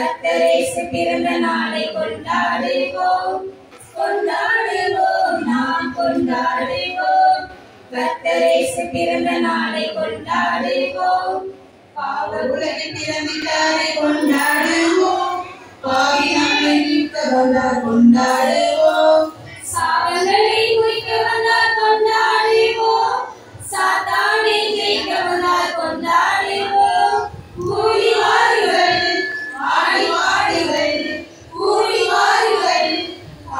கர்த்தரேசு பிறந்த நாளை கொண்டாடுவோம் கொண்டாடுவோம் நாம் கொண்டாடுவோம். கர்த்தரேசு பிறந்த நாளை கொண்டாடுவோம். பாவ உலகில் பிறந்திட்டாரை கொண்டாடுவோம். பாவி நம்மை மீட்க வந்தார் கொண்டாடுவோம். சாபங்களை குறிக்க வந்தார் கொண்டாடுவோம். சாத்தானை ஜெயிக்க வந்தார் கொண்டாடுவோம். கூடி வாருங்கள் ஆடி பாடுங்கள், கூடி வாருங்கள்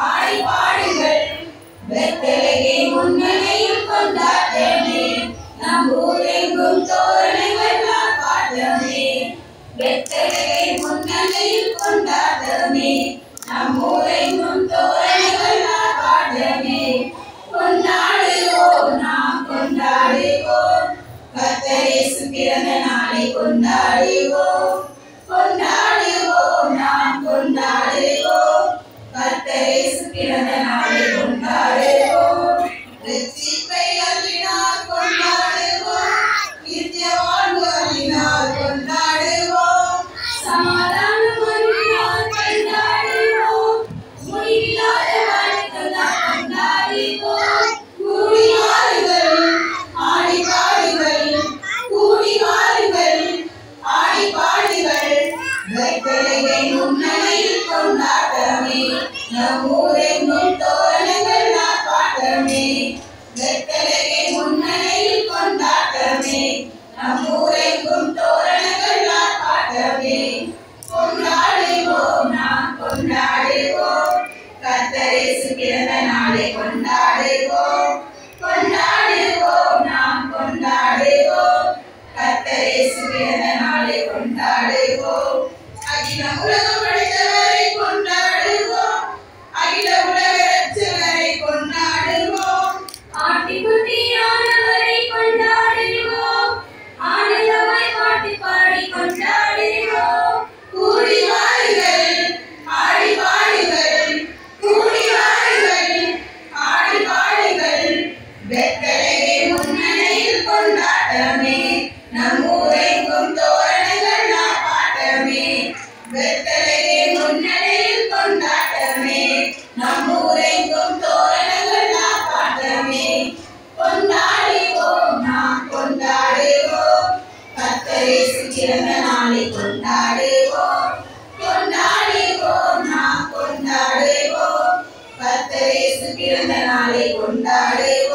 ஆடி பாடுங்கள். பெத்தலகே முன்னணியில் கொண்டாட்டமே, நம் ஊரெங்கும் தோரணங்கள் பாட்டமே. பெத்தலகே முன்னணியில் கொண்டாட்டமே, நம் ஊரெங்கும் தோரணங்கள் பாட்டமே. கொண்டாடுவோம் நாம் கொண்டாடுவோம். கர்த்தரேசு பிறந்த நாளை கொண்டாடுவோம் கொண்டாடுவோம் நாம் கொண்டாடுவோம். கர்த்தரேசு பிறந்த நாளை கொண்டாடுவோம். ரட்சிப்பை அருளினார் கொண்டாடுவோம். நித்திய வாழ்வு அருளினார் கொண்டாடுவோம். சமாதானம் அருளினார் கொண்டாடுவோம். முடிவில்லாத வாழ்க்கைதான் கொண்டாடுவோம். கூடி வாருங்கள் ஆடி பாடுங்கள், கூடி வாருங்கள் ஆடி பாடுங்கள். பெத்தலகே முன்னணியில் கொண்டாட்டமே, நம் ஊரெங்கும் தோரணங்கள் பாட்டமே. பெத்தலகே முன்னணியில் கொண்டாட்டமே, நம் ஊரெங்கும் தோரணங்கள் பாட்டமே. கொண்டாடுவோம் நாம் கொண்டாடுவோம். கர்த்தரேசு பிறந்த நாளை கொண்டாடுவோம் கொண்டாடுவோம் நாம் கொண்டாடுவோம். கர்த்தரேசு பிறந்த நாளை கொண்டாடுவோம். அகில உலகம் படைத்தவரை கொண்டாடுவோம். அகில உலக ரட்சகரை கொண்டாடுவோம். ஆட்டிக்குட்டியானவரை கொண்டாடுவோம். ஆனந்தமாய் பாட்டு பாடி கொண்டாடுவோம். கூடி வாருங்கள் ஆடி பாடுங்கள், கூடி வாருங்கள் ஆடி பாடுங்கள். பெத்தலகே முன்னணியில் கொண்டாட்டமே, நம் ஊரெங்கும் தோரணங்கள் பாட்டமே. பெத்தலகே முன்னணியில் கொண்டாட்டமே, நம் ஊரெங்கும் தோரணங்கள் பாட்டமே. கொண்டாடுவோம் நாம் கொண்டாடுவோம். கர்த்தரேசு பிறந்த நாளை கொண்டாடுவோம் கொண்டாடுவோம் நாம் கொண்டாடுவோம். கர்த்தரேசு பிறந்த நாளை கொண்டாடுவோம்.